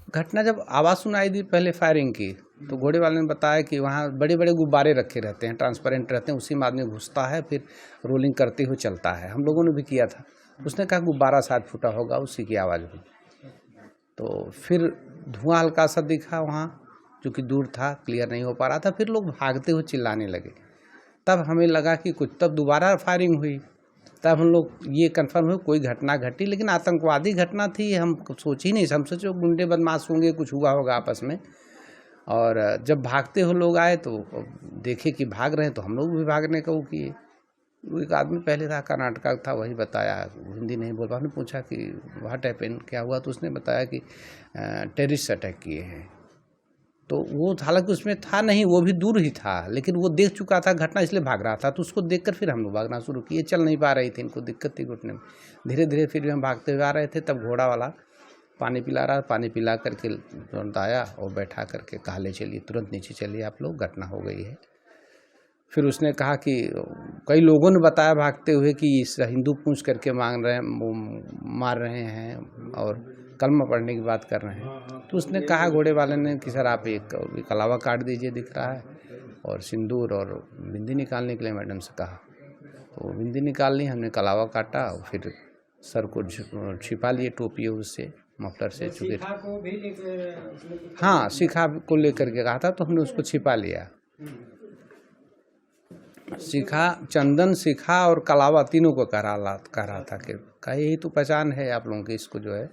घटना जब आवाज़ सुनाई दी पहले फायरिंग की, तो घोड़े वाले ने बताया कि वहाँ बड़े बड़े गुब्बारे रखे रहते हैं, ट्रांसपेरेंट रहते हैं, उसी में आदमी घुसता है फिर रोलिंग करते हुए चलता है। हम लोगों ने भी किया था। उसने कहा गुब्बारा शायद फूटा होगा, उसी की आवाज़ हुई। तो फिर धुआं हल्का सा दिखा वहाँ, जो कि दूर था, क्लियर नहीं हो पा रहा था। फिर लोग भागते हुए चिल्लाने लगे। तब हमें लगा कि कुछ, तब दोबारा फायरिंग हुई। तब हम लोग ये कंफर्म हुए कोई घटना घटी, लेकिन आतंकवादी घटना थी हम सोच ही नहीं। हम सोचे गुंडे बदमाश होंगे, कुछ हुआ होगा आपस में। और जब भागते हुए लोग आए तो देखे कि भाग रहे हैं, तो हम लोग भी भागने का वो किए। एक आदमी पहले था, कर्नाटका था, वही बताया, हिंदी नहीं बोल पा। हमने पूछा कि व्हाट हैपेंड, क्या हुआ, तो उसने बताया कि टेररिस्ट अटैक किए हैं। तो वो हालांकि उसमें था नहीं, वो भी दूर ही था, लेकिन वो देख चुका था घटना, इसलिए भाग रहा था। तो उसको देखकर फिर हम लोग भागना शुरू किए। चल नहीं पा रही थी, इनको दिक्कत थी घुटने में। धीरे धीरे फिर भी हम भागते हुए आ रहे थे। तब घोड़ा वाला पानी पिला रहा, पानी पिला करके तुरंत आया और बैठा करके कहा ले चलिए, तुरंत नीचे चलिए आप लोग, घटना हो गई है। फिर उसने कहा कि कई लोगों ने बताया भागते हुए कि इस हिंदू पूछ करके मार रहे हैं और कलमा पढ़ने की बात कर रहे हैं। तो उसने कहा घोड़े वाले ने कि सर आप एक कलावा काट दीजिए, दिख रहा है, और सिंदूर और बिंदी निकालने के लिए मैडम से कहा। तो बिंदी निकाल ली, हमने कलावा काटा और फिर सर को छिपा लिए टोपी उससे, मफलर से। चुके हाँ, शिखा को लेकर के कहा था, तो हमने उसको छिपा लिया। शिखा, चंदन, शिखा और कलावा तीनों को कह रहा था कि यही तो पहचान है आप लोगों की, इसको जो है।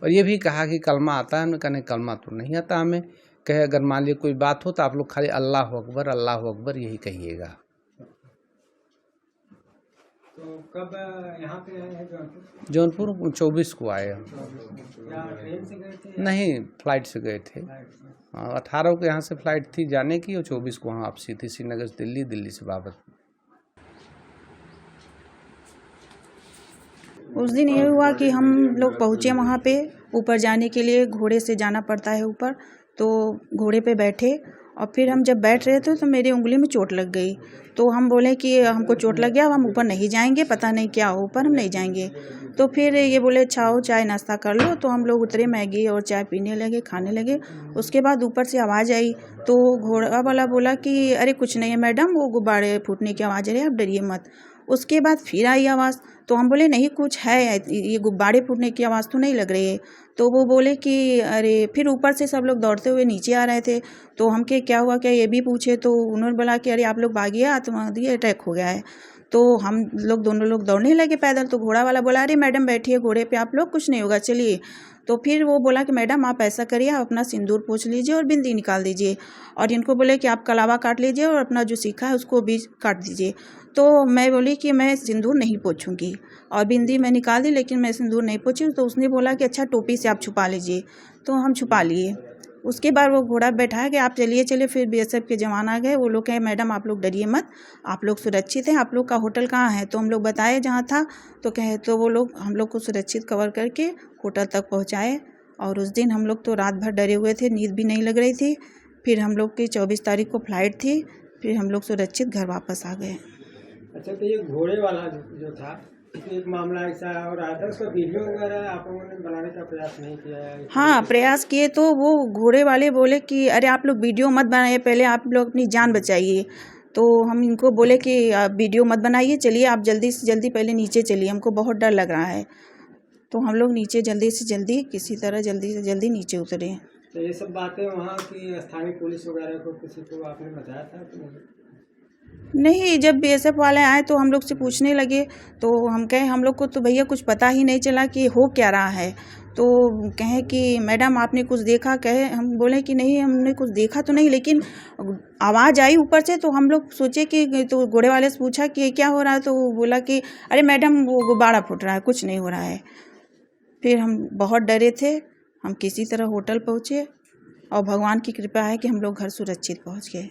और ये भी कहा कि कलमा आता है। हमने कहा नहीं, कलमा तो नहीं आता हमें। कहे अगर मान लीजिए कोई बात हो तो आप लोग खाली अल्लाह अकबर यही कहिएगा। तो कब यहाँ पे आए हैं जौनपुर? 24 को आए हम। ट्रेन से गए थे? नहीं, फ्लाइट से गए थे। 18 को यहाँ से फ्लाइट थी जाने की, और 24 को वहाँ वापसी थी, श्रीनगर से दिल्ली, दिल्ली से वापस। उस दिन ये हुआ कि हम लोग पहुँचे वहाँ पे। ऊपर जाने के लिए घोड़े से जाना पड़ता है ऊपर, तो घोड़े पे बैठे और फिर हम जब बैठ रहे थे तो मेरी उंगली में चोट लग गई। तो हम बोले कि हमको चोट लग गया, अब हम ऊपर नहीं जाएंगे, पता नहीं क्या हो, ऊपर हम नहीं जाएंगे। तो फिर ये बोले अच्छा हो, चाय नाश्ता कर लो। तो हम लोग उतरे, मैगी और चाय पीने लगे, खाने लगे। उसके बाद ऊपर से आवाज़ आई, तो घोड़ा वाला बोला कि अरे कुछ नहीं है मैडम, वो गुब्बारे फूटने की आवाज़ आ रही है, आप डरिए मत। उसके बाद फिर आई आवाज़, तो हम बोले नहीं कुछ है, ये गुब्बारे फूटने की आवाज़ तो नहीं लग रही है। तो वो बोले कि अरे, फिर ऊपर से सब लोग दौड़ते हुए नीचे आ रहे थे। तो हम के क्या हुआ, क्या ये भी पूछे। तो उन्होंने बोला कि अरे आप लोग भागिए, आतंकवादी अटैक हो गया है। तो हम लोग दोनों लोग दौड़ने लगे पैदल। तो घोड़ा वाला बोला अरे मैडम बैठिए घोड़े पे, आप लोग, कुछ नहीं होगा, चलिए। तो फिर वो बोला कि मैडम आप ऐसा करिए, आप अपना सिंदूर पोंछ लीजिए और बिंदी निकाल दीजिए, और इनको बोले कि आप कलावा काट लीजिए और अपना जो सीखा है उसको भी काट दीजिए। तो मैं बोली कि मैं सिंदूर नहीं पोंछूंगी, और बिंदी मैं निकाल दी, लेकिन मैं सिंदूर नहीं पोंछी। तो उसने बोला कि अच्छा टोपी से आप छुपा लीजिए। तो हम छुपा लिए। उसके बाद वो घोड़ा बैठा कि आप चलिए। फिर बीएसएफ के जवान आ गए। वो लोग कहे मैडम आप लोग डरिए मत, आप लोग सुरक्षित हैं, आप लोग का होटल कहाँ है। तो हम लोग बताए जहाँ था। तो कहे तो वो लोग हम लोग को सुरक्षित कवर करके होटल तक पहुँचाए। और उस दिन हम लोग तो रात भर डरे हुए थे, नींद भी नहीं लग रही थी। फिर हम लोग की 24 तारीख को फ्लाइट थी, फिर हम लोग सुरक्षित घर वापस आ गए। अच्छा, तो ये घोड़े वाला जो था, एक मामला ऐसा और आया था, उसका वीडियो वगैरह आप लोगों ने बनाने का प्रयास नहीं किया है? हाँ, प्रयास किए। तो वो घोड़े वाले बोले कि अरे आप लोग वीडियो मत बनाइए, पहले आप लोग अपनी जान बचाइए। तो हम इनको बोले कि आप वीडियो मत बनाइए, चलिए आप जल्दी से जल्दी पहले नीचे चलिए, हमको बहुत डर लग रहा है। तो हम लोग नीचे जल्दी से जल्दी, किसी तरह जल्दी से जल्दी नीचे उतरे। तो ये सब बातें वहाँ की स्थानीय पुलिस वगैरह को किसी को आपने बताया था कि नहीं, जब बीएसएफ वाले आए तो हम लोग से पूछने लगे। तो हम कहे हम लोग को तो भैया कुछ पता ही नहीं चला कि हो क्या रहा है। तो कहे कि मैडम आपने कुछ देखा? कहे, हम बोले कि नहीं हमने कुछ देखा तो नहीं, लेकिन आवाज़ आई ऊपर से। तो हम लोग सोचे कि, तो घोड़े वाले से पूछा कि क्या हो रहा है। तो वो बोला कि अरे मैडम वो गुब्बारा फूट रहा है, कुछ नहीं हो रहा है। फिर हम बहुत डरे थे। हम किसी तरह होटल पहुँचे और भगवान की कृपा है कि हम लोग घर सुरक्षित पहुँच गए।